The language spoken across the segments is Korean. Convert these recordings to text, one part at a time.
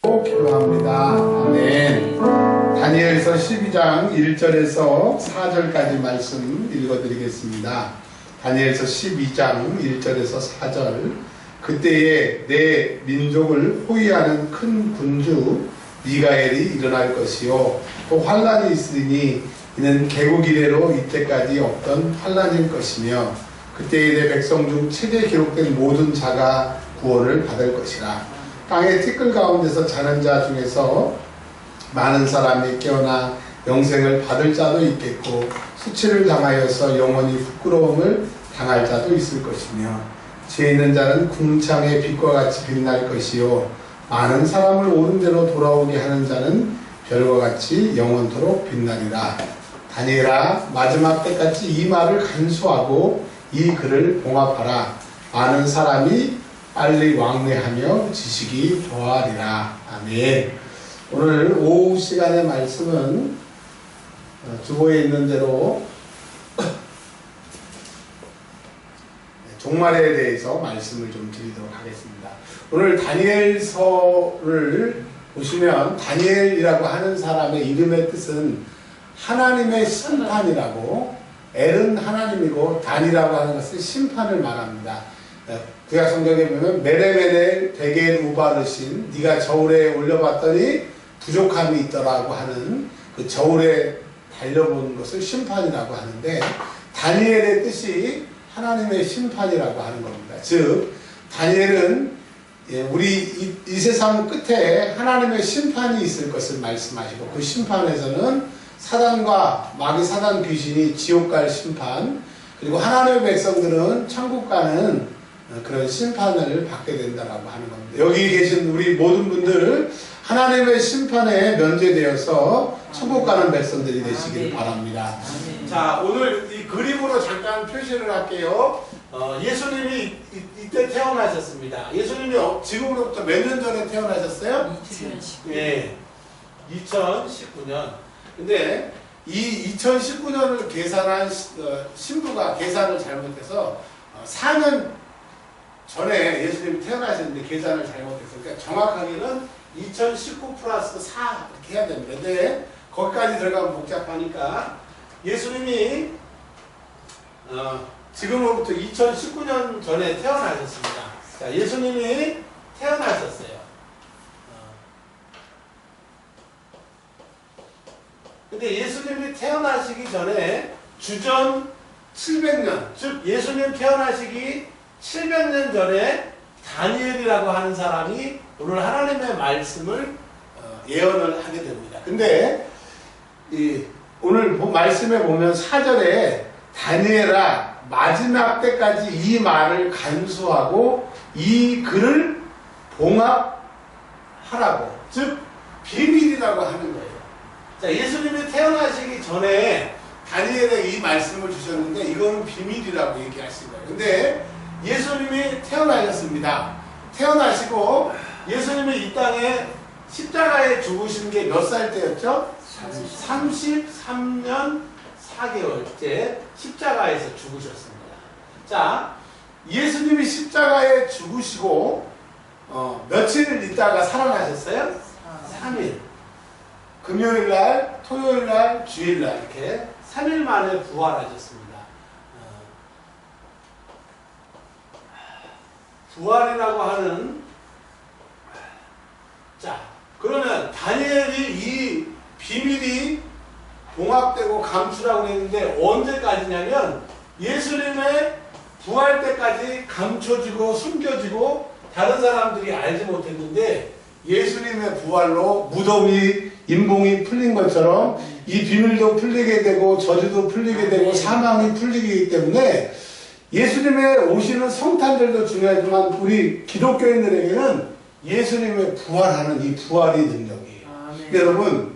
기도합니다. 아멘. 다니엘서 12장 1절에서 4절까지 말씀 읽어드리겠습니다. 다니엘서 12장 1절에서 4절. 그때에 내 민족을 호위하는 큰 군주 미가엘이 일어날 것이요 또 환란이 있으리니 이는 개국 이래로 이때까지 없던 환란일 것이며 그때에 내 백성 중 책에 기록된 모든 자가 구원을 받을 것이라. 땅의 티끌 가운데서 자는 자 중에서 많은 사람이 깨어나 영생을 받을 자도 있겠고 수치를 당하여서 영원히 부끄러움을 당할 자도 있을 것이며 지혜 있는 자는 궁창의 빛과 같이 빛날 것이요 많은 사람을 옳은 대로 돌아오게 하는 자는 별과 같이 영원토록 빛나리라. 다니엘아, 마지막 때까지 이 말을 간수하고 이 글을 봉합하라. 많은 사람이 빨리 왕래하며 지식이 더하리라. 아멘. 오늘 오후 시간의 말씀은 주보에 있는 대로 종말에 대해서 말씀을 좀 드리도록 하겠습니다. 오늘 다니엘서를 보시면 다니엘이라고 하는 사람의 이름의 뜻은 하나님의 심판이라고, 엘은 하나님이고 단이라고 하는 것은 심판을 말합니다. 구약 성경에 보면 메레메넬 베겔 우바르신 네가 저울에 올려봤더니 부족함이 있더라고 하는 그 저울에 달려본 것을 심판이라고 하는데 다니엘의 뜻이 하나님의 심판이라고 하는 겁니다. 즉 다니엘은 우리 이 세상 끝에 하나님의 심판이 있을 것을 말씀하시고 그 심판에서는 사단과 마귀 사단 귀신이 지옥 갈 심판, 그리고 하나님의 백성들은 천국 가는 그런 심판을 받게 된다라고 하는 겁니다. 여기 계신 우리 모든 분들 하나님의 심판에 면제되어서 천국 가는 백성들이 되시기를 바랍니다. 자, 오늘 이 그림으로 잠깐 표시를 할게요. 예수님이 이때 태어나셨습니다. 예수님이 지금으로부터 몇 년 전에 태어나셨어요? 2019년. 예, 2019년. 근데 이 2019년을 계산한 신부가 계산을 잘못해서 4년 전에 예수님이 태어나셨는데 계산을 잘못했어요. 그러니까 정확하게는 2019 플러스 4 이렇게 해야 됩니다. 근데 거기까지 들어가면 복잡하니까 예수님이 지금으로부터 2019년 전에 태어나셨습니다. 자, 예수님이 태어나셨어요. 근데 예수님이 태어나시기 전에 주전 700년, 즉 예수님 태어나시기 700년 전에 다니엘이라고 하는 사람이 오늘 하나님의 말씀을 예언을 하게 됩니다. 근데 오늘 말씀에 보면 4절에 다니엘아 마지막 때까지 이 말을 간수하고 이 글을 봉합하라고, 즉 비밀이라고 하는 거예요. 자, 예수님이 태어나시기 전에 다니엘에 이 말씀을 주셨는데 이건 비밀이라고 얘기하신 거예요. 근데 예수님이 태어나셨습니다. 태어나시고 예수님이 이 땅에 십자가에 죽으신 게 몇 살 때였죠? 33년 4개월째 십자가에서 죽으셨습니다. 자, 예수님이 십자가에 죽으시고 며칠 있다가 살아나셨어요? 3일. 금요일날, 토요일날, 주일날 이렇게 3일 만에 부활하셨습니다. 부활이라고 하는, 자, 그러면 다니엘이 이 비밀이 봉합되고 감추라고 했는데 언제까지냐면 예수님의 부활 때까지 감춰지고 숨겨지고 다른 사람들이 알지 못했는데 예수님의 부활로 무덤이 임봉이 풀린 것처럼 이 비밀도 풀리게 되고 저주도 풀리게 되고 사망이 풀리기 때문에 예수님의 오시는 성탄절도 중요하지만 우리 기독교인들에게는 예수님의 부활하는 이 부활이 능력이에요. 여러분,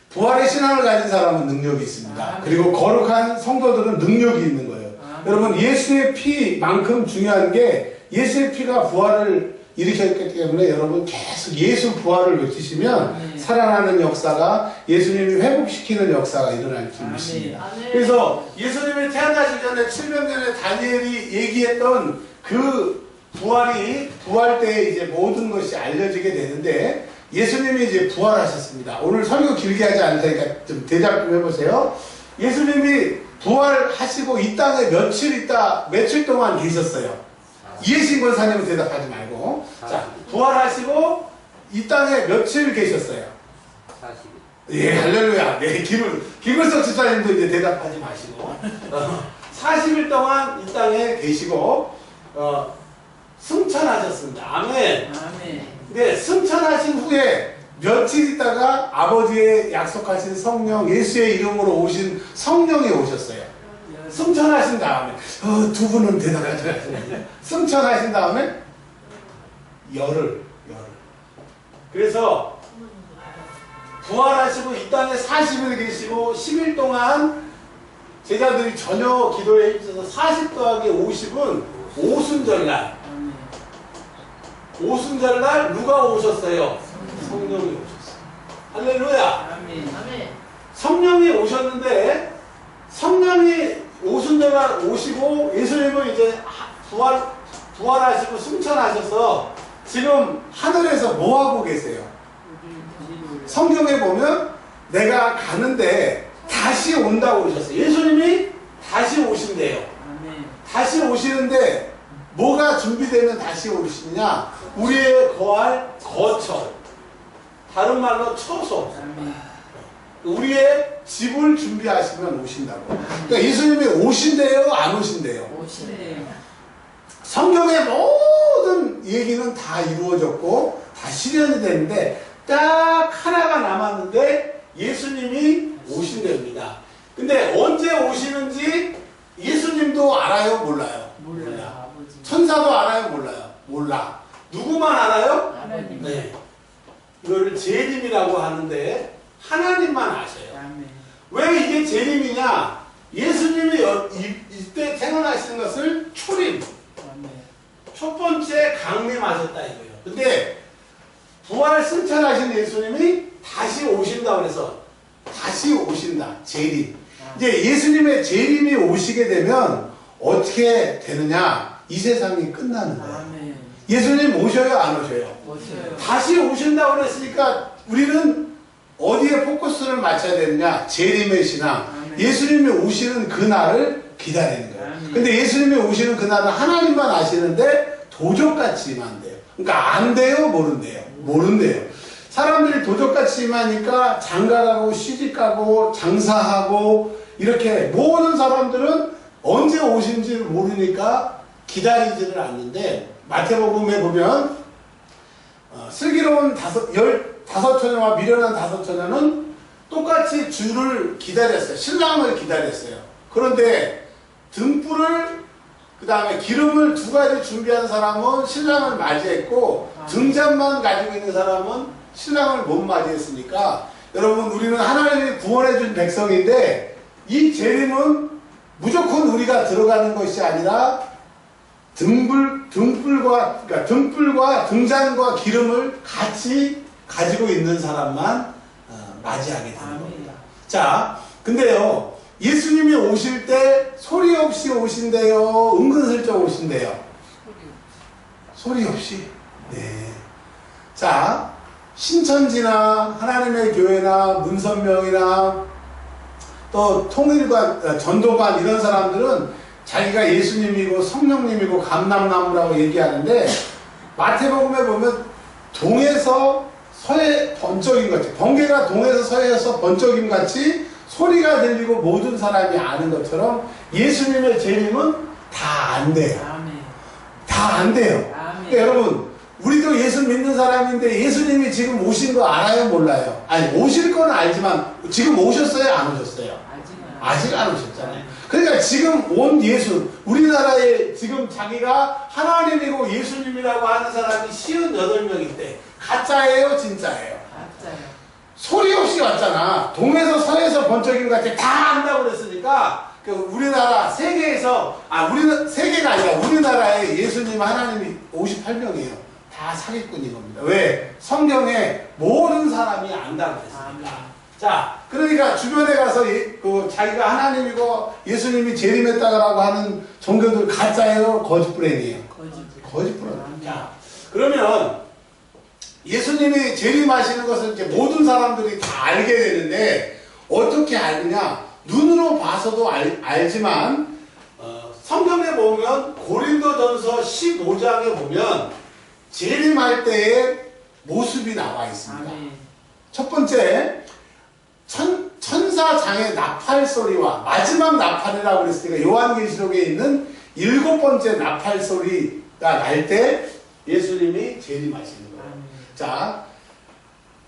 부활의 신앙을 가진 사람은 능력이 있습니다. 그리고 거룩한 성도들은 능력이 있는 거예요. 여러분, 예수의 피만큼 중요한 게 예수의 피가 부활을 일으켰기 때문에 여러분 계속 예수 부활을 외치시면 살아나는 역사가, 예수님이 회복시키는 역사가 일어날 줄 믿습니다. 그래서 예수님이 태어나시기 전에 700년에 다니엘이 얘기했던 그 부활 때 이제 모든 것이 알려지게 되는데 예수님이 이제 부활하셨습니다. 오늘 설교 길게 하지 않을 테니까 좀 대답 좀 해보세요. 예수님이 부활하시고 이 땅에 며칠 동안 계셨어요. 이해신 권사님은 대답하지 말고. 자, 부활하시고 이 땅에 며칠 계셨어요? 40일. 예, 할렐루야. 네, 김을석 집사님도 이제 대답하지 마시고. 40일 동안 이 땅에 계시고, 승천하셨습니다. 아멘. 아멘. 근데 승천하신 후에 며칠 있다가 아버지의 약속하신 성령, 예수의 이름으로 오신 성령이 오셨어요. 승천하신 다음에, 두 분은 대답하지 마세요. 승천하신 다음에, 열흘. 그래서, 부활하시고 이 땅에 40일 계시고 10일 동안 제자들이 저녁 기도에 있어서 40 더하기 50은 오순절날. 오순절날 누가 오셨어요? 성령이 오셨어요. 할렐루야. 아멘. 성령이 오셨는데 성령이 오순절날 오시고 예수님은 이제 부활하시고 승천하셔서 지금 하늘에서 뭐 하고 계세요? 성경에 보면 내가 가는데 다시 온다고 그러셨어요. 예수님이 다시 오신대요. 다시 오시는데 뭐가 준비되면 다시 오시느냐? 우리의 거할 거처. 다른 말로 처소. 우리의 집을 준비하시면 오신다고. 그러니까 예수님이 오신대요? 안 오신대요? 오신대요. 성경의 모든 얘기는 다 이루어졌고 다 실현이 되는데 딱 하나가 남았는데 예수님이 오신답니다. 근데 언제 오시는지 예수님도 알아요? 몰라요? 몰라요. 천사도 알아요? 몰라요? 몰라. 누구만 알아요? 하나님. 네. 이거를 재림이라고 하는데 하나님만 아셔요. 아멘. 왜 이게 재림이냐? 예수님이 이때 태어나시는 것을 초림. 아멘. 첫 번째 강림하셨다 이거예요. 근데 부활 승천하신 예수님이 다시 오신다 그래서 다시 오신다. 재림. 이제 예수님의 재림이 오시게 되면 어떻게 되느냐? 이 세상이 끝나는 거예요. 아멘. 예수님 오셔요? 안 오셔요? 오셔요. 다시 오신다고 그랬으니까 우리는 어디에 포커스를 맞춰야 되느냐? 재림의 신앙. 아멘. 예수님이 오시는 그날을 기다리는 거예요. 아멘. 근데 예수님이 오시는 그날은 하나님만 아시는데 도적같이 임한대요. 그러니까 안 돼요? 모른대요? 모른대요. 사람들이 도적같이 임하니까 장가가고 시집가고 장사하고 이렇게 모든 사람들은 언제 오신지 모르니까 기다리지를 않는데 마태복음에 보면 슬기로운 15처녀와 미련한 5처녀는 똑같이 주를 기다렸어요. 신랑을 기다렸어요. 그런데 등불을 그 다음에 기름을 두 가지 준비한 사람은 신랑을 맞이했고 등잔만 가지고 있는 사람은 신랑을 못 맞이했으니까 여러분 우리는 하나님이 구원해준 백성인데 이 재림은 무조건 우리가 들어가는 것이 아니라 등불과 등잔과 기름을 같이 가지고 있는 사람만 맞이하게 되는 겁니다. 자, 근데요 예수님이 오실 때 소리 없이 오신대요? 은근슬쩍 오신대요? 소리 없이. 네. 자, 신천지나 하나님의 교회나 문선명이나 또 통일관, 전도관 이런 사람들은 자기가 예수님이고 성령님이고 감람나무라고 얘기하는데 마태복음에 보면 동에서 서에 번쩍임 같이 번개가 동에서 서에서 번쩍임 같이 소리가 들리고 모든 사람이 아는 것처럼 예수님의 재림은 다 안 돼요. 다 안 돼요. 그러니까 여러분 우리도 예수 믿는 사람인데 예수님이 지금 오신 거 알아요? 몰라요? 아니 오실 건 알지만 지금 오셨어요? 안 오셨어요? 아직 안 오셨잖아요. 그러니까 지금 온 예수 우리나라에 지금 자기가 하나님이고 예수님이라고 하는 사람이 58명인데 가짜예요? 진짜예요? 가짜요. 소리 없이 왔잖아. 동에서 서에서 번쩍임 같이 다 안다고 그랬으니까 우리나라 세계에서 세계가 아니라 우리나라에 예수님 하나님이 58명이에요. 다 사기꾼인 겁니다. 왜? 성경에 모든 사람이 안다고 그랬으니까. 자, 그러니까 주변에 가서 자기가 하나님이고 예수님이 재림했다고 하는 종교들 가짜예요? 거짓부랭이에요? 거짓부라. 자, 그러면 예수님이 재림하시는 것을 이제 모든 사람들이 다 알게 되는데 어떻게 알느냐? 눈으로 봐서도 알지만 성경에 보면 고린도전서 15장에 보면 재림할 때의 모습이 나와 있습니다. 첫 번째 천사장의 나팔 소리와 마지막 나팔이라고 그랬으니까 요한계시록에 있는 7번째 나팔 소리가 날 때 예수님이 재림하시는 거예요. 자,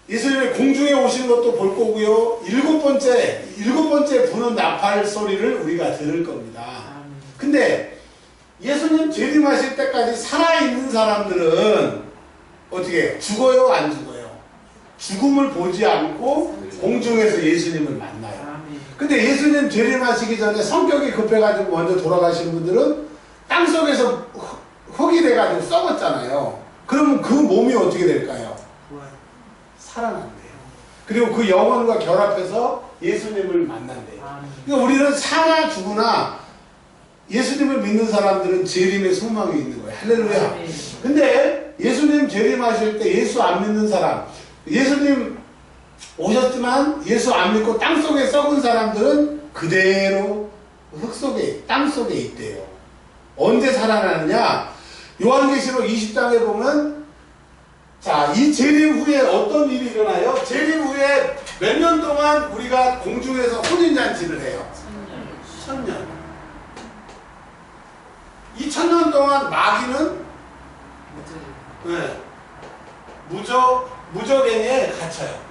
예수님이 공중에 오시는 것도 볼 거고요. 7번째 부는 나팔 소리를 우리가 들을 겁니다. 근데 예수님 재림하실 때까지 살아있는 사람들은 어떻게 해요? 죽어요? 안 죽어요? 죽음을 보지 않고 공중에서 예수님을 만나요. 근데 예수님 재림하시기 전에 성격이 급해가지고 먼저 돌아가신 분들은 땅속에서 흙이 돼가지고 썩었잖아요. 그러면 그 몸이 어떻게 될까요? 살아난대요. 그리고 그 영혼과 결합해서 예수님을 만난대요. 그러니까 우리는 사나 죽으나 예수님을 믿는 사람들은 재림의 소망이 있는 거예요. 할렐루야. 근데 예수님 재림하실 때 예수 안 믿는 사람, 예수님 오셨지만 예수 안 믿고 땅속에 썩은 사람들은 그대로 흙 속에, 땅 속에 있대요. 언제 살아나느냐? 요한계시록 20장에 보면 자, 이 재림 후에 어떤 일이 일어나요? 재림 후에 몇 년 동안 우리가 공중에서 혼인잔치를 해요? 1000년. 이 1000년 동안 마귀는 무적행에 갇혀요.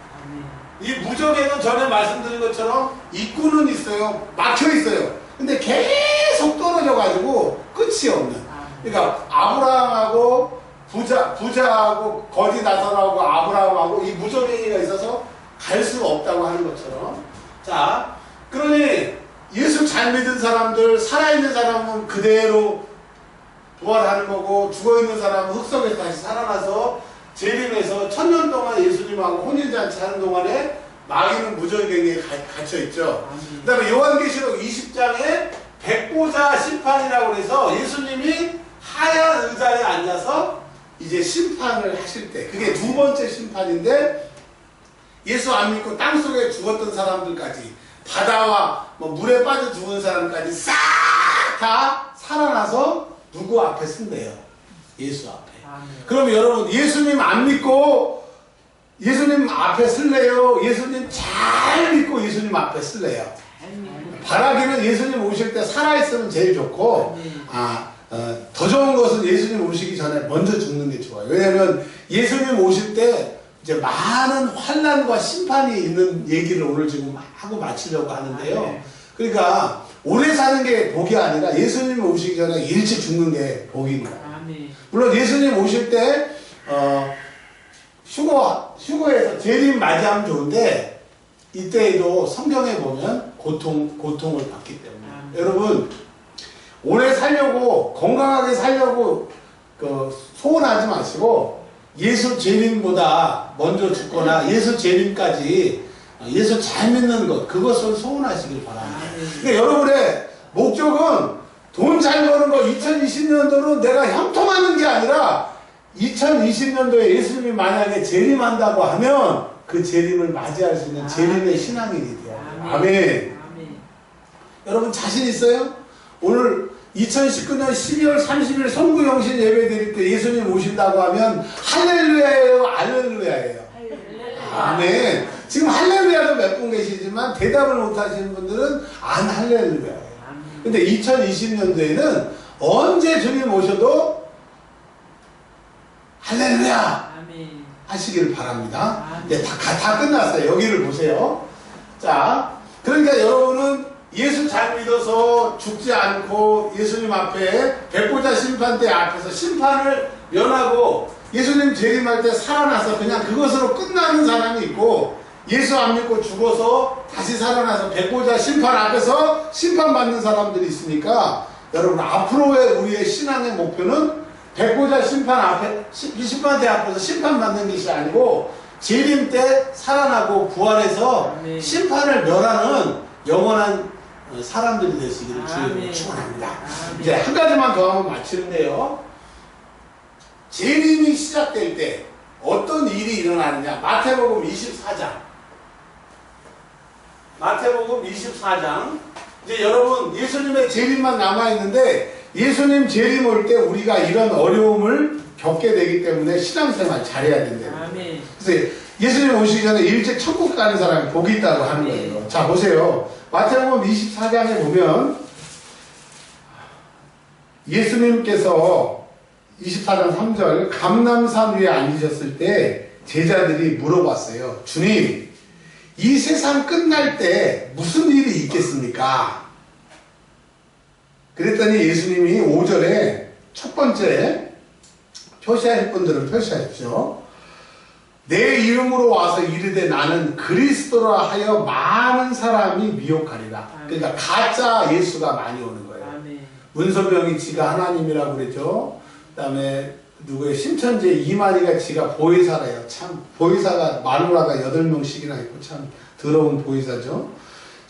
이 무적행은 전에 말씀드린 것처럼 입구는 있어요. 막혀 있어요. 근데 계속 떨어져 가지고 끝이 없는. 그러니까 아브라함하고 부자하고 거지 나사로하고 아브라함하고 이 무적행위가 있어서 갈 수가 없다고 하는 것처럼. 자, 그러니 예수 잘 믿은 사람들, 살아있는 사람은 그대로 부활하는 거고, 죽어있는 사람은 흙 속에서 다시 살아나서 재림해서 1000년 동안 예수님하고 혼인잔치 하는 동안에 마귀는 무적행위에 갇혀있죠. 그 다음에 요한계시록 20장에 백보자 심판이라고 해서 예수님이 하얀 의자에 앉아서 이제 심판을 하실 때, 그게 두 번째 심판인데, 예수 안 믿고 땅속에 죽었던 사람들까지, 바다와 물에 빠져 죽은 사람까지 싹 다 살아나서 누구 앞에 쓴대요? 예수 앞에. 그럼 여러분, 예수님 안 믿고 예수님 앞에 쓸래요? 예수님 잘 믿고 예수님 앞에 쓸래요? 바라기는 예수님 오실 때 살아있으면 제일 좋고, 더 좋은 것은 예수님 오시기 전에 먼저 죽는 게 좋아요. 왜냐하면 예수님 오실 때 이제 많은 환난과 심판이 있는 얘기를 오늘 지금 하고 마치려고 하는데요. 그러니까 오래 사는 게 복이 아니라 예수님 오시기 전에 일찍 죽는 게 복입니다. 물론 예수님 오실 때 휴거에서 재림 맞이하면 좋은데 이때에도 성경에 보면 고통을 받기 때문에 여러분 오래 살려고 건강하게 살려고 소원하지 마시고 예수 재림보다 먼저 죽거나 예수 재림까지 예수 잘 믿는 것 그것을 소원하시길 바랍니다. 그러니까 여러분의 목적은 돈 잘 버는 거 2020년도는 내가 형통하는 게 아니라 2020년도에 예수님이 만약에 재림한다고 하면 그 재림을 맞이할 수 있는 재림의 신앙인이 돼요. 아멘. 여러분 자신 있어요? 오늘 2019년 12월 30일 성구영신 예배 드릴 때 예수님 오신다고 하면 할렐루야예요? 알렐루야예요? 아멘. 지금 할렐루야도 몇 분 계시지만 대답을 못 하시는 분들은 안 할렐루야예요. 근데 2020년도에는 언제 주님 오셔도 할렐루야 하시기를 바랍니다. 네, 다 끝났어요. 여기를 보세요. 자, 그러니까 여러분은 예수 잘 믿어서 죽지 않고 예수님 앞에 백보자 심판대 앞에서 심판을 면하고 예수님 재림할 때 살아나서 그냥 그것으로 끝나는 사람이 있고 예수 안 믿고 죽어서 다시 살아나서 백보자 심판 앞에서 심판받는 사람들이 있으니까 여러분 앞으로의 우리의 신앙의 목표는 백보자 심판대 앞에서 심판받는 것이 아니고 재림 때 살아나고 부활해서 심판을 면하는 영원한 사람들이 되시기를 주님으로 축원합니다. 이제 한 가지만 더 하면 마치는데요. 재림이 시작될 때 어떤 일이 일어나느냐. 마태복음 24장. 마태복음 24장. 이제 여러분 예수님의 재림만 남아있는데 예수님 재림 올 때 우리가 이런 어려움을 겪게 되기 때문에 신앙생활 잘해야 된대요. 그래서 예수님 오시기 전에 일찍 천국 가는 사람이 복이 있다고 하는 거예요. 자, 보세요. 마태복음 24장에 보면 예수님께서 24장 3절 감람산 위에 앉으셨을 때 제자들이 물어봤어요. 주님, 이 세상 끝날 때 무슨 일이 있겠습니까? 그랬더니 예수님이 5절에 첫 번째 표시하실 분들은 표시하십시오. 내 이름으로 와서 이르되 나는 그리스도라 하여 많은 사람이 미혹하리라. 그러니까 가짜 예수가 많이 오는 거예요. 문소병이 지가 하나님이라고 그랬죠. 그 다음에 누구의 심천재 이만희가 지가 보혜사래요. 참 보혜사가 마누라가 8명씩이나 있고 참 더러운 보혜사죠.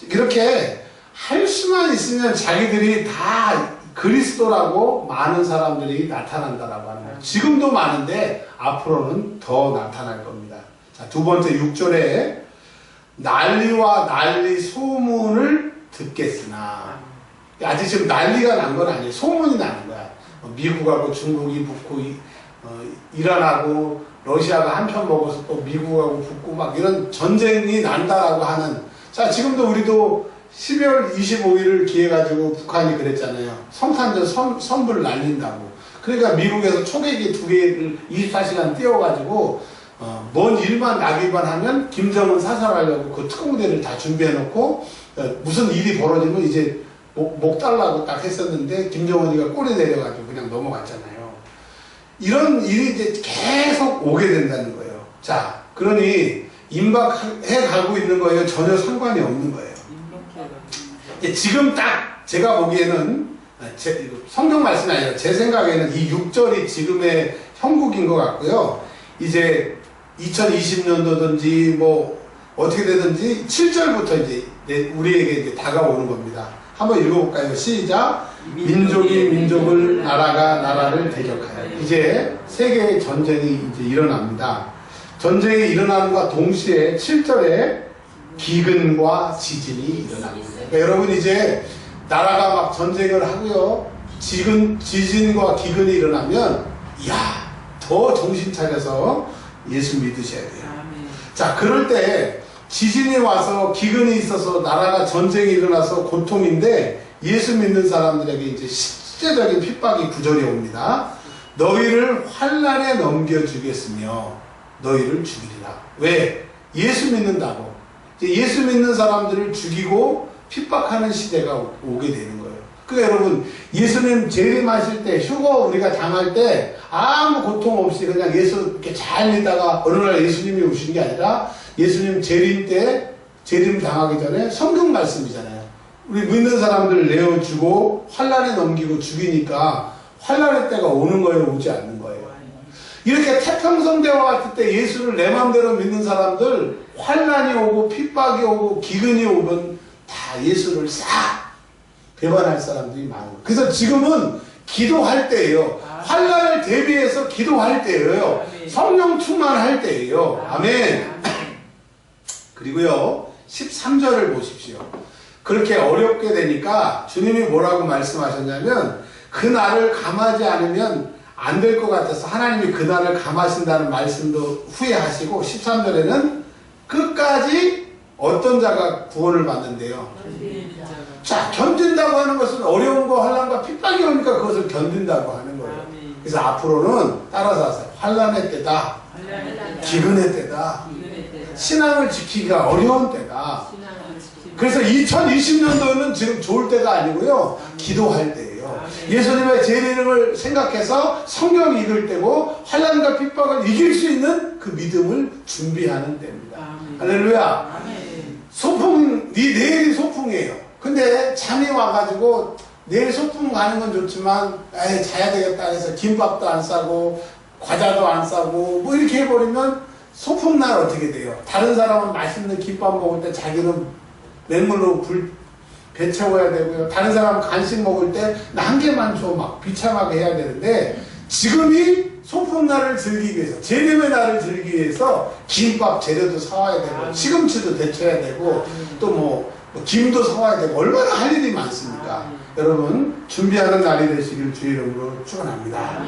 이렇게 할 수만 있으면 자기들이 다 그리스도라고 많은 사람들이 나타난다라고 하는 거예요. 지금도 많은데 앞으로는 더 나타날 겁니다. 자, 두 번째 6절에 난리와 난리 소문을 듣겠으나, 아직 지금 난리가 난 건 아니에요. 소문이 나는 거야. 미국하고 중국이 붙고 이란하고 러시아가 한편 먹어서 또 미국하고 붙고 막 이런 전쟁이 난다라고 하는. 자, 지금도 우리도 12월 25일을 기해 가지고 북한이 그랬잖아요. 성탄절 선불 날린다고. 그러니까 미국에서 초계기 2개를 24시간 띄워가지고 뭔 일만 나기만 하면 김정은 사살하려고 그 특공대를 다 준비해놓고 무슨 일이 벌어지면 이제 목 달라고 딱 했었는데 김정은이가 꼬리 내려가지고 그냥 넘어갔잖아요. 이런 일이 이제 계속 오게 된다는 거예요. 자, 그러니 임박해 가고 있는 거예요. 전혀 상관이 없는 거예요. 지금 딱 제가 보기에는 성경 말씀이 아니라 제 생각에는 이 6절이 지금의 형국인 것 같고요. 이제 2020년도든지 뭐 어떻게 되든지 7절부터 이제 우리에게 이제 다가오는 겁니다. 한번 읽어볼까요? 시작. 민족이 민족을, 나라가 나라를 대적하여. 이제 세계의 전쟁이 이제 일어납니다. 전쟁이 일어나는과 동시에 7절에 기근과 지진이 일어납니다. 그러니까 여러분 이제 나라가 막 전쟁을 하고요. 지진과 기근이 일어나면 이야, 더 정신 차려서 예수 믿으셔야 돼요. 자, 그럴 때 지진이 와서 기근이 있어서 나라가 전쟁이 일어나서 고통인데 예수 믿는 사람들에게 이제 실제적인 핍박이 구절이 옵니다. 너희를 환난에 넘겨주겠으며 너희를 죽이리라. 왜? 예수 믿는다고. 예수 믿는 사람들을 죽이고 핍박하는 시대가 오게 되는 거예요. 그러니까 여러분, 예수님 재림하실 때, 휴거 우리가 당할 때 아무 고통 없이 그냥 예수 이렇게 잘 믿다가 어느 날 예수님이 오신 게 아니라 예수님 재림 때, 재림 당하기 전에 성경 말씀이잖아요. 우리 믿는 사람들을 내어주고 환난에 넘기고 죽이니까 환난의 때가 오는 거예요, 오지 않는 거예요. 이렇게 태평성대와 같을 때 예수를 내 마음대로 믿는 사람들 환난이 오고 핍박이 오고 기근이 오면 다 예수를 싹 배반할 사람들이 많아요. 그래서 지금은 기도할 때예요. 환난을 대비해서 기도할 때예요. 성령 충만할 때예요. 아멘. 그리고요 13절을 보십시오. 그렇게 어렵게 되니까 주님이 뭐라고 말씀하셨냐면 그 날을 감하지 않으면 안 될 것 같아서 하나님이 그 날을 감하신다는 말씀도 후회하시고 13절에는 끝까지 어떤 자가 구원을 받는데요. 자, 견딘다고 하는 것은 어려운 거 환난과 핍박이 오니까 그것을 견딘다고 하는 거예요. 그래서 앞으로는 따라서 하세요. 환난의 때다. 기근의 때다. 신앙을 지키기가 어려운 때다. 그래서 2020년도는 지금 좋을 때가 아니고요. 기도할 때예요. 예수님의 재림을 생각해서 성경 읽을 때고 환난과 핍박을 이길 수 있는 그 믿음을 준비하는 때입니다. 할렐루야. 소풍, 내일이 소풍이에요. 근데 잠이 와가지고 내일 소풍 가는 건 좋지만 에이 자야 되겠다 해서 김밥도 안 싸고 과자도 안 싸고 뭐 이렇게 해버리면 소풍날 어떻게 돼요? 다른 사람은 맛있는 김밥 먹을 때 자기는 맹물로 배 채워야 되고요. 다른 사람은 간식 먹을 때 나 한 개만 줘 막 비참하게 해야 되는데 지금이 소풍날을 즐기기 위해서, 재림의 날을 즐기기 위해서 김밥 재료도 사와야 되고 시금치도 데쳐야 되고 또 뭐 김도 사와야 되고 얼마나 할 일이 많습니까? 여러분 준비하는 날이 되시길 주의 이름으로 축원합니다.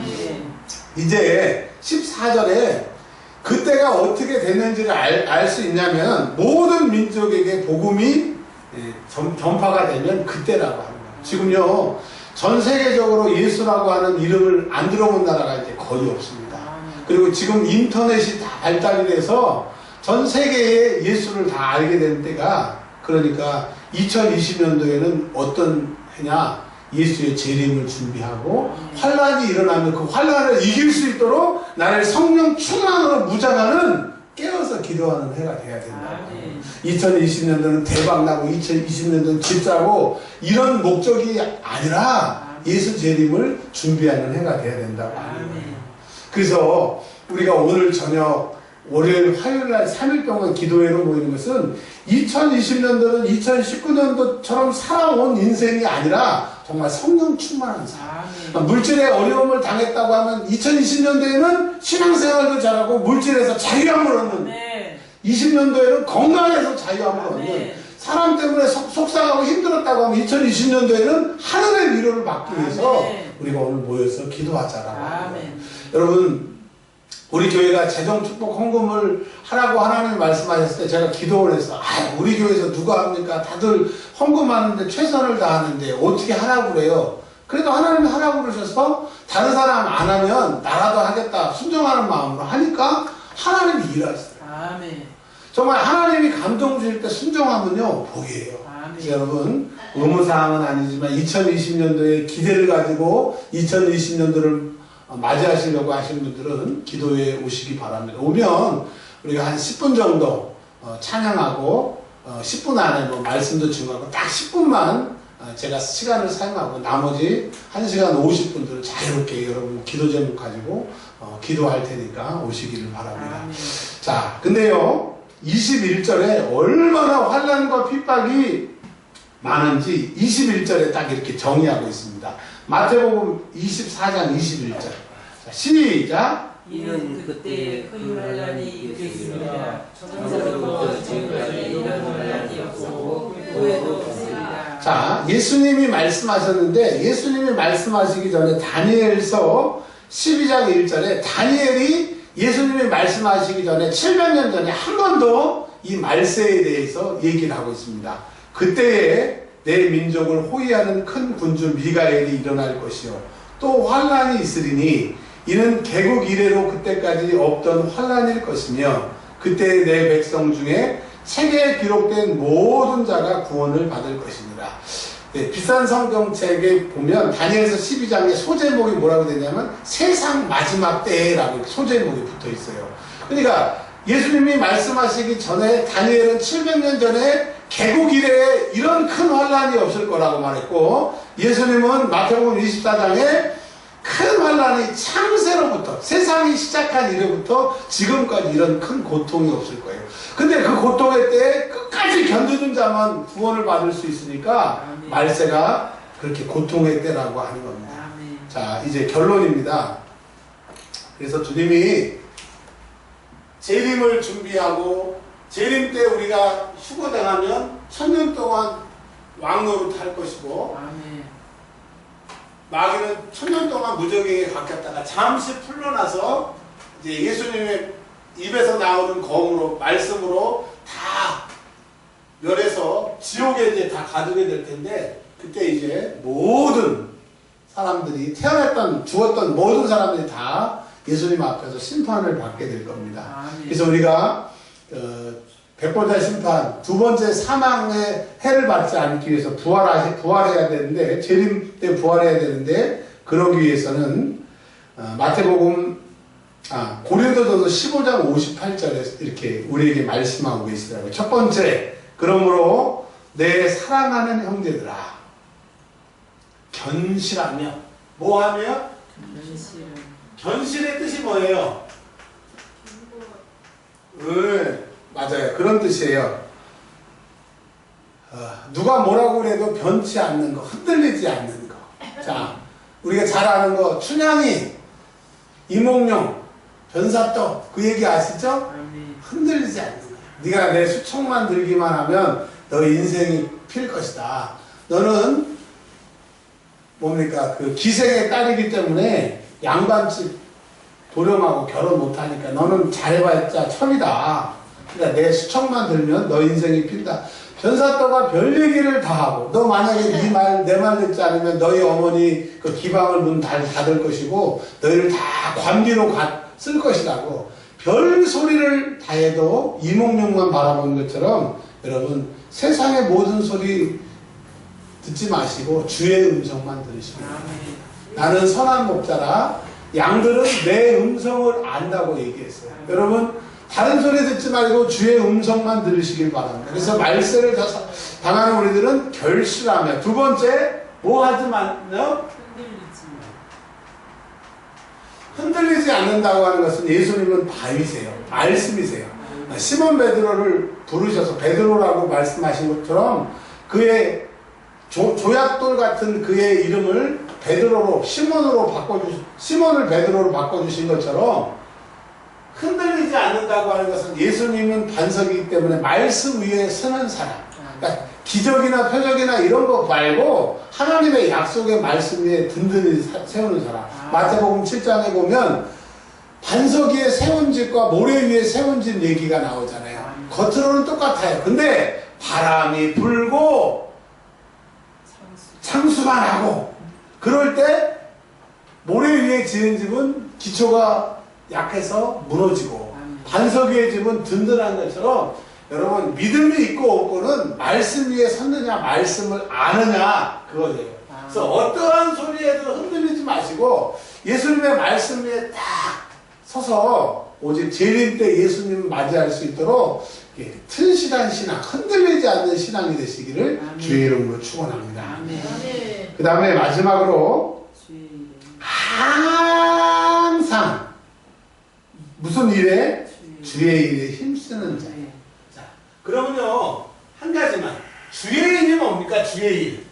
이제 14절에 그때가 어떻게 됐는지를 알 수 있냐면 모든 민족에게 복음이 전파가 되면 그때라고 하는 거예요. 지금요 전 세계적으로 예수라고 하는 이름을 안 들어본 나라가 이제 거의 없습니다. 그리고 지금 인터넷이 다 발달이 돼서 전 세계에 예수를 다 알게 된 때가, 그러니까 2020년도에는 어떤 해냐, 예수의 재림을 준비하고 환란이 일어나면 그 환란을 이길 수 있도록 나를 성령 충만으로 무장하는 깨어서 기도하는 해가 돼야 된다. 2020년도는 대박나고 2020년도는 집사고 이런 목적이 아니라 예수 재림을 준비하는 해가 돼야 된다고 합니다. 그래서 우리가 오늘 저녁 월요일 화요일날 3일 동안 기도회로 모이는 것은 2020년도는 2019년도처럼 살아온 인생이 아니라 정말 성령 충만한 삶. 물질의 어려움을 당했다고 하면 2020년도에는 신앙생활도 잘하고 물질에서 자유함을 얻는, 20년도에는 건강에서 자유함을 얻는, 사람 때문에 속상하고 힘들었다고 하면 2020년도에는 하늘의 위로를 받기 위해서 우리가 오늘 모여서 기도하자라고 합니다. 여러분, 우리 교회가 재정 축복 헌금을 하라고 하나님이 말씀하셨을 때 제가 기도를 해서, 우리 교회에서 누가 합니까? 다들 헌금하는데 최선을 다하는데 어떻게 하라고 그래요? 그래도 하나님이 하라고 그러셔서 다른 사람 안 하면 나라도 하겠다 순종하는 마음으로 하니까 하나님이 일하시더라고요. 정말 하나님이 감동 주실 때 순종하면요 복이에요. 그래서 여러분 의무사항은 아니지만 2020년도에 기대를 가지고 2020년도를 맞이하시려고 하시는 분들은 기도회에 오시기 바랍니다. 오면 우리가 한 10분 정도 찬양하고 10분 안에 뭐 말씀도 증거하고 딱 10분만 제가 시간을 사용하고 나머지 1시간 50분들을 자유롭게 여러분 기도 제목 가지고 기도할 테니까 오시기를 바랍니다. 자, 근데요 21절에 얼마나 환난과 핍박이 많은지 21절에 딱 이렇게 정의하고 있습니다. 마태복음 24장 21절. 자, 시작. 이는 그때 큰 환란이 있겠습니다. 처음부터 지금까지 이런 환란이 없었고 후에도 없습니다. 자, 예수님이 말씀하셨는데 예수님이 말씀하시기 전에 다니엘서 12장 1절에 다니엘이 예수님이 말씀하시기 전에 700년 전에 한 번 더 이 말세에 대해서 얘기를 하고 있습니다. 그때에 내 민족을 호위하는 큰 군주 미가엘이 일어날 것이요 또 환란이 있으리니 이는 개국 이래로 그때까지 없던 환란일 것이며 그때 내 백성 중에 책에 기록된 모든 자가 구원을 받을 것이니라. 네, 비싼 성경책에 보면 다니엘서 12장에 소제목이 뭐라고 되냐면 세상 마지막 때라고 소제목이 붙어 있어요. 그러니까 예수님이 말씀하시기 전에 다니엘은 700년 전에 개국 이래에 이런 큰 환란이 없을 거라고 말했고 예수님은 마태복음 24장에 큰 환란이 창세로부터 세상이 시작한 이래부터 지금까지 이런 큰 고통이 없을 거예요. 근데 그 고통의 때에 끝까지 견디는 자만 구원을 받을 수 있으니까 말세가 그렇게 고통의 때라고 하는 겁니다. 자, 이제 결론입니다. 그래서 주님이 재림을 준비하고 재림 때 우리가 휴거당하면 1000년 동안 왕노릇 할 것이고 마귀는 1000년 동안 무적에게 갖겠다가 잠시 풀려나서 이제 예수님의 입에서 나오는 검으로 말씀으로 다 멸해서 지옥에 이제 다 가두게 될 텐데 그때 이제 모든 사람들이 태어났던 죽었던 모든 사람들이 다 예수님 앞에서 심판을 받게 될 겁니다. 그래서 우리가 백보자 심판 두 번째 사망의 해를 받지 않기 위해서 부활해야 되는데 재림 때 부활해야 되는데 그러기 위해서는 마태복음 고린도전서 15장 58절에 이렇게 우리에게 말씀하고 계시더라고요. 첫 번째, 그러므로 내 사랑하는 형제들아 견실하며 뭐하며? 견실의 뜻이 뭐예요? 맞아요. 그런 뜻이에요. 누가 뭐라고 그래도 변치 않는 거, 흔들리지 않는 거. 자, 우리가 잘 아는 거, 춘향이 이몽룡, 변사떡 그 얘기 아시죠? 아멘. 흔들리지 않는 거야. 네가 내 수청만 들기만 하면 너 인생이 필 것이다. 너는 뭡니까? 그 기생의 딸이기 때문에 양반집 도령하고 결혼 못하니까 너는 잘해봤자 천이다. 그러니까 내 수청만 들면 너 인생이 필다. 변사또가 별 얘기를 다 하고 너 만약에 내 말 듣지 않으면 너희 어머니 그 기방을 문 닫을 것이고 너희를 다 관비로 쓸 것이라고 별 소리를 다 해도 이몽룡만 바라보는 것처럼 여러분 세상의 모든 소리 듣지 마시고 주의 음성만 들으시면 나는 선한 목자라 양들은 내 음성을 안다고 얘기했어요. 여러분 다른 소리 듣지 말고 주의 음성만 들으시길 바랍니다. 그래서 말세를 당하는 우리들은 결실하며 두 번째 뭐 하지만요? 흔들리지 않는다고 하는 것은 예수님은 바위세요. 말씀이세요. 시몬 베드로를 부르셔서 베드로라고 말씀하신 것처럼 그의 조약돌 같은 그의 이름을 베드로로 시몬을 베드로로 바꿔주신 것처럼 흔들리지 않는다고 하는 것은 예수님은 반석이기 때문에 말씀 위에 서는 사람. 그러니까 기적이나 표적이나 이런 거 말고 하나님의 약속의 말씀 위에 든든히 세우는 사람. 마태복음 7장에 보면 반석 위에 세운 집과 모래 위에 세운 집 얘기가 나오잖아요. 겉으로는 똑같아요. 근데 바람이 불고 창수가 나고 그럴 때 모래 위에 지은 집은 기초가 약해서 무너지고 반석 위의 집은 든든한 것처럼 여러분 믿음이 있고 없고는 말씀 위에 섰느냐 말씀을 아느냐 그거예요. 그래서 어떠한 소리에도 흔들리지 마시고 예수님의 말씀 위에 딱 서서 오직 재림 때 예수님을 맞이할 수 있도록 튼실한 신앙, 흔들리지 않는 신앙이 되시기를 아멘. 주의 이름으로 축원합니다. 그 다음에 마지막으로 항상 무슨 일에? 주의 일에 힘쓰는 자. 자, 그러면요 한 가지만 주의 일이 뭡니까? 주의 일.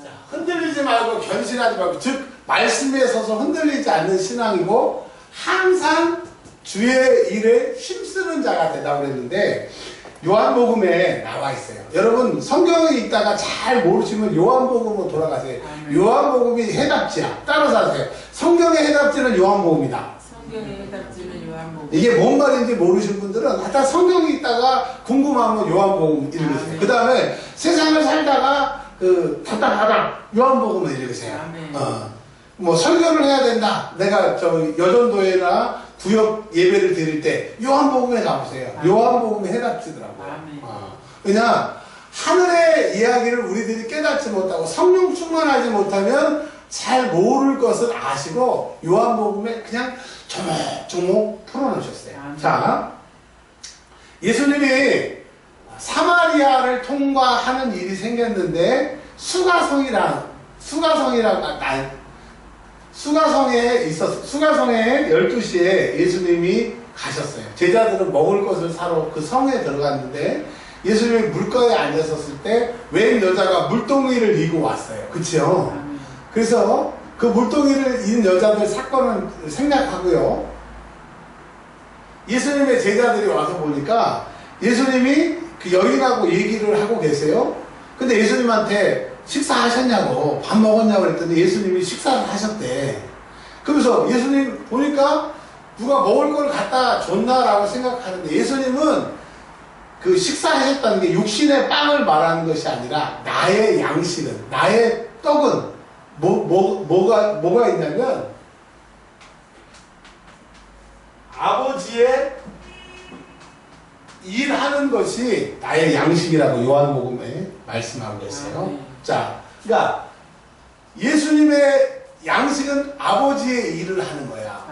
자, 흔들리지 말고 견실하지 말고 즉 말씀 위에 서서 흔들리지 않는 신앙이고 항상 주의 일에 힘쓰는 자가 되라고 그랬는데 요한복음에 나와 있어요. 여러분 성경에 있다가 잘 모르시면 요한복음으로 돌아가세요. 요한복음이 해답지야. 따라서 하세요. 성경의 해답지는 요한복음이다. 성경의 해답지는 요한복음. 이게 뭔 말인지 모르신 분들은 하여튼 성경에 있다가 궁금하면 요한복음 읽으세요. 그 다음에 세상을 살다가 답답하다 요한복음을 읽으세요. 뭐 설교를 해야 된다. 내가 여전도회나 구역 예배를 드릴 때 요한복음에 가보세요. 요한복음이 해답지더라고요. 그냥 하늘의 이야기를 우리들이 깨닫지 못하고 성령 충만하지 못하면 잘 모를 것을 아시고 요한복음에 그냥 조목조목 풀어놓으셨어요. 자, 예수님이 사마리아를 통과하는 일이 생겼는데 수가성에 12시에 예수님이 가셨어요. 제자들은 먹을 것을 사러 그 성에 들어갔는데 예수님이 물가에 앉았었을 때 웬 여자가 물동이를 이고 왔어요. 그치요? 그래서 그 물동이를 이은 여자들 사건은 생략하고요. 예수님의 제자들이 와서 보니까 예수님이 그 여인하고 얘기를 하고 계세요. 근데 예수님한테 식사하셨냐고 밥 먹었냐고 그랬더니 예수님이 식사를 하셨대. 그러면서 예수님 보니까 누가 먹을 걸 갖다 줬나라고 생각하는데 예수님은 그 식사하셨다는 게 육신의 빵을 말하는 것이 아니라 나의 양식은 나의 떡은 뭐가 있냐면 아버지의 일하는 것이 나의 양식이라고 요한복음에 말씀하고 있어요. 자, 그러니까 예수님의 양식은 아버지의 일을 하는 거야.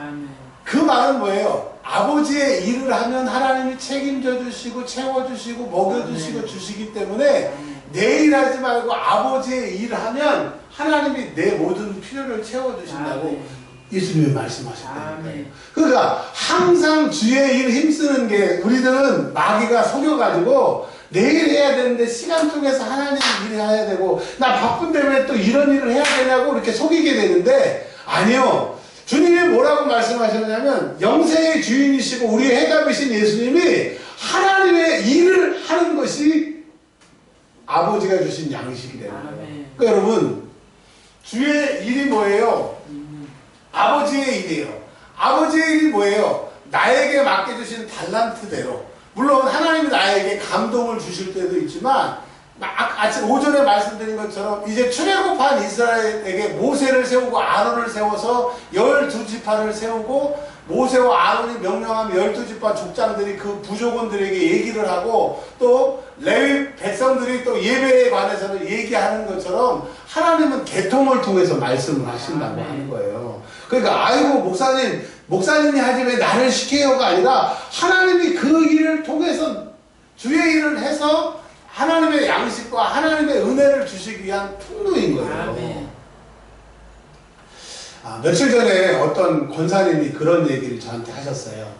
그 말은 뭐예요? 아버지의 일을 하면 하나님이 책임져 주시고 채워주시고 먹여주시고 주시기 때문에 내 일하지 말고 아버지의 일을 하면 하나님이 내 모든 필요를 채워주신다고 예수님이 말씀하셨다는 거예요. 그러니까 항상 주의 일 힘쓰는 게 우리들은 마귀가 속여가지고 내일 해야 되는데 시간 속에서 하나님 일을 해야 되고 나 바쁜데 왜 또 이런 일을 해야 되냐고 이렇게 속이게 되는데 아니요. 주님이 뭐라고 말씀하셨냐면 영생의 주인이시고 우리의 해답이신 예수님이 하나님의 일을 하는 것이 아버지가 주신 양식이 되는 거예요. 그러니까 여러분 주의 일이 뭐예요? 아버지의 일이에요. 아버지의 일이 뭐예요? 나에게 맡겨주신 달란트대로 물론 하나님이 나에게 감동을 주실 때도 있지만 아침 오전에 말씀드린 것처럼 이제 출애굽한 이스라엘에게 모세를 세우고 아론을 세워서 12지파를 세우고 모세와 아론이 명령하면 12지파 족장들이 그 부족원들에게 얘기를 하고 또 레위 백성들이 또 예배에 관해서는 얘기하는 것처럼 하나님은 계통을 통해서 말씀을 하신다고 하는 거예요. 그러니까 아이고 목사님이 하지 왜 나를 시켜요가 아니라 하나님이 그 일을 통해서 주의 일을 해서 하나님의 양식과 하나님의 은혜를 주시기 위한 통로인 거예요. 며칠 전에 어떤 권사님이 그런 얘기를 저한테 하셨어요.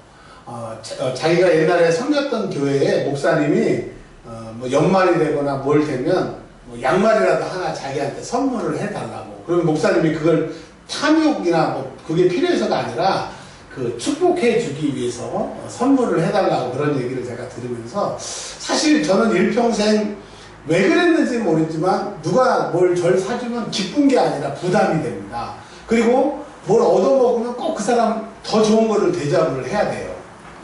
자기가 옛날에 섬겼던 교회에 목사님이 뭐 연말이 되거나 뭘 되면 뭐 양말이라도 하나 자기한테 선물을 해달라고. 그러면 목사님이 그걸 탐욕이나 뭐 그게 필요해서가 아니라 그 축복해 주기 위해서 선물을 해달라고 그런 얘기를 제가 들으면서 사실 저는 일평생 왜 그랬는지 모르지만 누가 뭘 절 사주면 기쁜 게 아니라 부담이 됩니다. 그리고 뭘 얻어먹으면 꼭 그 사람 더 좋은 거를 대접을 해야 돼요.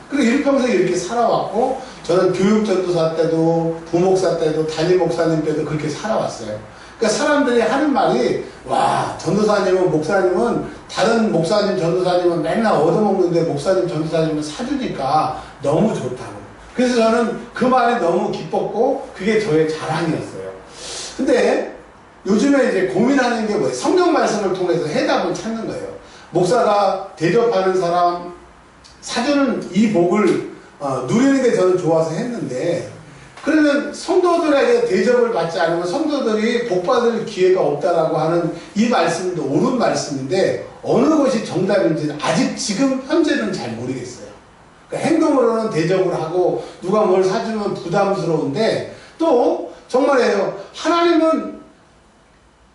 그리고 일평생 이렇게 살아왔고 저는 교육전도사 때도 부목사 때도 담임 목사님 때도 그렇게 살아왔어요. 그러니까 사람들이 하는 말이 와 전도사님은 목사님은 다른 목사님 전도사님은 맨날 얻어먹는데 목사님 전도사님은 사주니까 너무 좋다고. 그래서 저는 그 말이 너무 기뻤고 그게 저의 자랑이었어요. 근데 요즘에 이제 고민하는 게 뭐예요? 성경 말씀을 통해서 해답을 찾는 거예요. 목사가 대접하는 사람 사주는 이 복을 누리는 게 저는 좋아서 했는데 그러면 성도들에게 대접을 받지 않으면 성도들이 복받을 기회가 없다라고 하는 이 말씀도 옳은 말씀인데 어느 것이 정답인지는 아직 지금 현재는 잘 모르겠어요. 그러니까 행동으로는 대접을 하고 누가 뭘 사주면 부담스러운데 또 정말이에요. 하나님은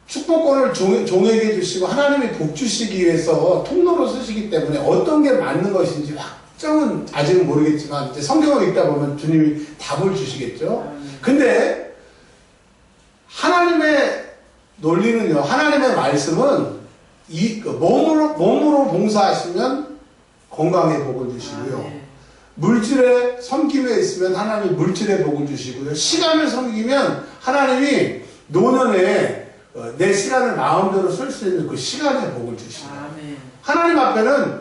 축복권을 종에게 주시고 하나님이 복 주시기 위해서 통로로 쓰시기 때문에 어떤 게 맞는 것인지 확정은 아직은 모르겠지만 이제 성경을 읽다 보면 주님이 답을 주시겠죠. 근데 하나님의 논리는요. 하나님의 말씀은 몸으로 봉사하시면 건강에 복을 주시고요. 물질에 섬김에 있으면 하나님이 물질에 복을 주시고요. 시간을 섬기면 하나님이 노년에 내 시간을 마음대로 쓸 수 있는 그 시간에 복을 주십니다. 하나님 앞에는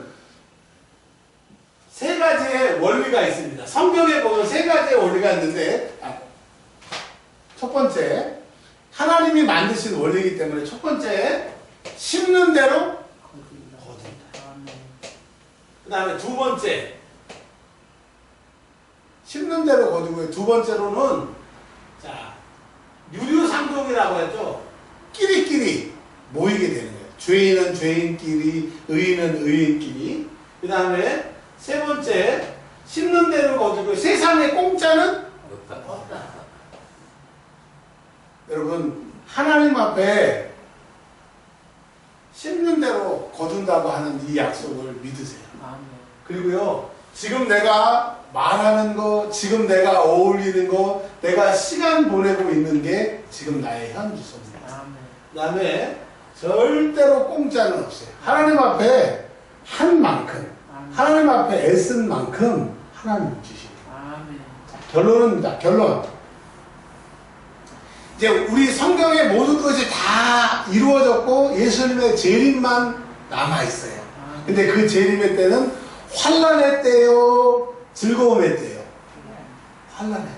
세 가지의 원리가 있습니다. 성경에 보면 세 가지의 원리가 있는데 첫 번째 하나님이 만드신 원리이기 때문에 첫 번째 심는 대로 거둔다. 그 다음에 두 번째 심는 대로 거두고요. 두 번째로는 자 유류상종이라고 하죠. 끼리끼리 모이게 되는 거예요. 죄인은 죄인끼리, 의인은 의인끼리. 그 다음에 세 번째, 심는 대로 거두고 세상에 공짜는 없다. 여러분, 하나님 앞에 심는 대로 거둔다고 하는 이 약속을 믿으세요. 그리고요, 지금 내가 말하는 거, 지금 내가 어울리는 거, 내가 시간 보내고 있는 게 지금 나의 현주소입니다. 그 다음에 절대로 공짜는 없어요. 하나님 앞에 한 만큼, 하나님 앞에 애쓴 만큼 하나님 주십니다. 결론입니다. 결론. 이제 우리 성경의 모든 것이 다 이루어졌고 예수님의 재림만 남아있어요. 근데 그 재림의 때는 환난의 때요, 즐거움의 때요. 환난의 때.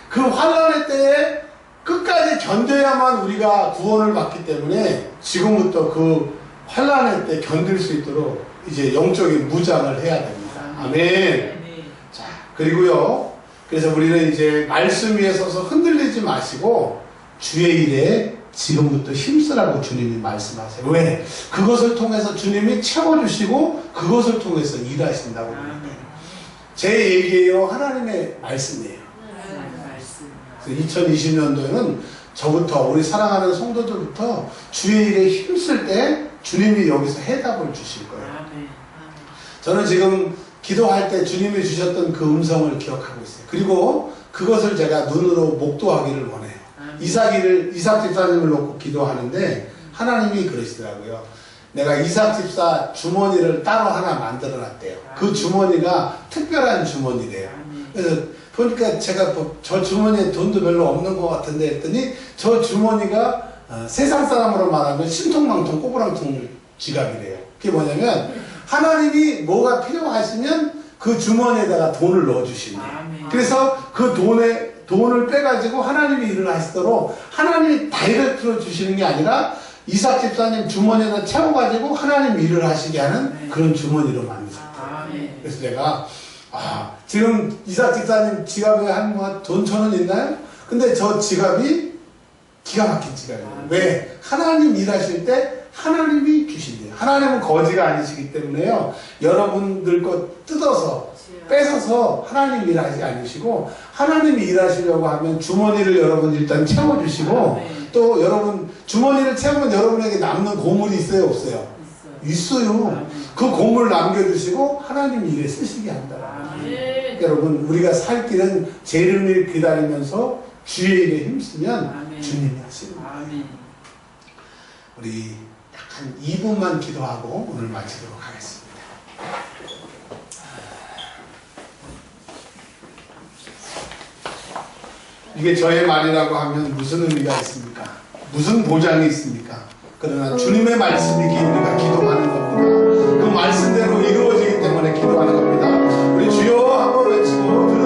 그 환난의 때에 끝까지 견뎌야만 우리가 구원을 받기 때문에 지금부터 그 환난의 때 견딜 수 있도록 이제 영적인 무장을 해야 됩니다. 아멘. 자, 그리고요. 그래서 우리는 이제 말씀 위에 서서 흔들리지 마시고 주의 일에 지금부터 힘쓰라고 주님이 말씀하세요. 왜? 그것을 통해서 주님이 채워주시고 그것을 통해서 일하신다고 합니다. 제 얘기예요. 하나님의 말씀이에요. 2020년도에는 저부터 우리 사랑하는 성도들부터 주의 일에 힘쓸 때 주님이 여기서 해답을 주실 거예요. 아멘. 저는 지금 기도할 때 주님이 주셨던 그 음성을 기억하고 있어요. 그리고 그것을 제가 눈으로 목도하기를 원해요. 이삭 집사님을 놓고 기도하는데 하나님이 그러시더라고요. 내가 이삭 집사 주머니를 따로 하나 만들어 놨대요. 그 주머니가 특별한 주머니래요. 그래서 보니까 제가 저 주머니에 돈도 별로 없는 것 같은데 했더니 저 주머니가 세상 사람으로 말하면 신통망통 꼬부랑통 지갑이래요. 그게 뭐냐면 하나님이 뭐가 필요하시면 그 주머니에다가 돈을 넣어주신대요. 그래서 그 돈을 빼가지고 하나님이 일을 하시도록 하나님이 다이렉트로 주시는 게 아니라 이삭 집사님 주머니에다 채워가지고 하나님 일을 하시게 하는 그런 주머니로 만드셨대요. 그래서 제가 지금 이삭 집사님 지갑에 한 돈 1,000원 있나요? 근데 저 지갑이 기가 막힌 지갑이에요. 왜? 하나님 일하실 때 하나님이 주신대요. 하나님은 거지가 아니시기 때문에요. 여러분들 것 뜯어서 뺏어서 하나님 일하지 않으시고 하나님이 일하시려고 하면 주머니를 여러분 일단 채워주시고 또 여러분 주머니를 채우면 여러분에게 남는 고물이 있어요? 없어요? 있어요. 그 고물 남겨주시고 하나님 일에 쓰시게 한다. 여러분 우리가 살 길은 재림을 기다리면서 주의 일에 힘쓰면 주님이 하시는 거예요. 우리 약 한 2분만 기도하고 오늘 마치도록 하겠습니다. 이게 저의 말이라고 하면 무슨 의미가 있습니까? 무슨 보장이 있습니까? 그러나 주님의 말씀이기에 우리가 기도하는 겁니다. 그 말씀대로 이루어지기 때문에 기도하는 겁니다. 우리 주여 한번 외치고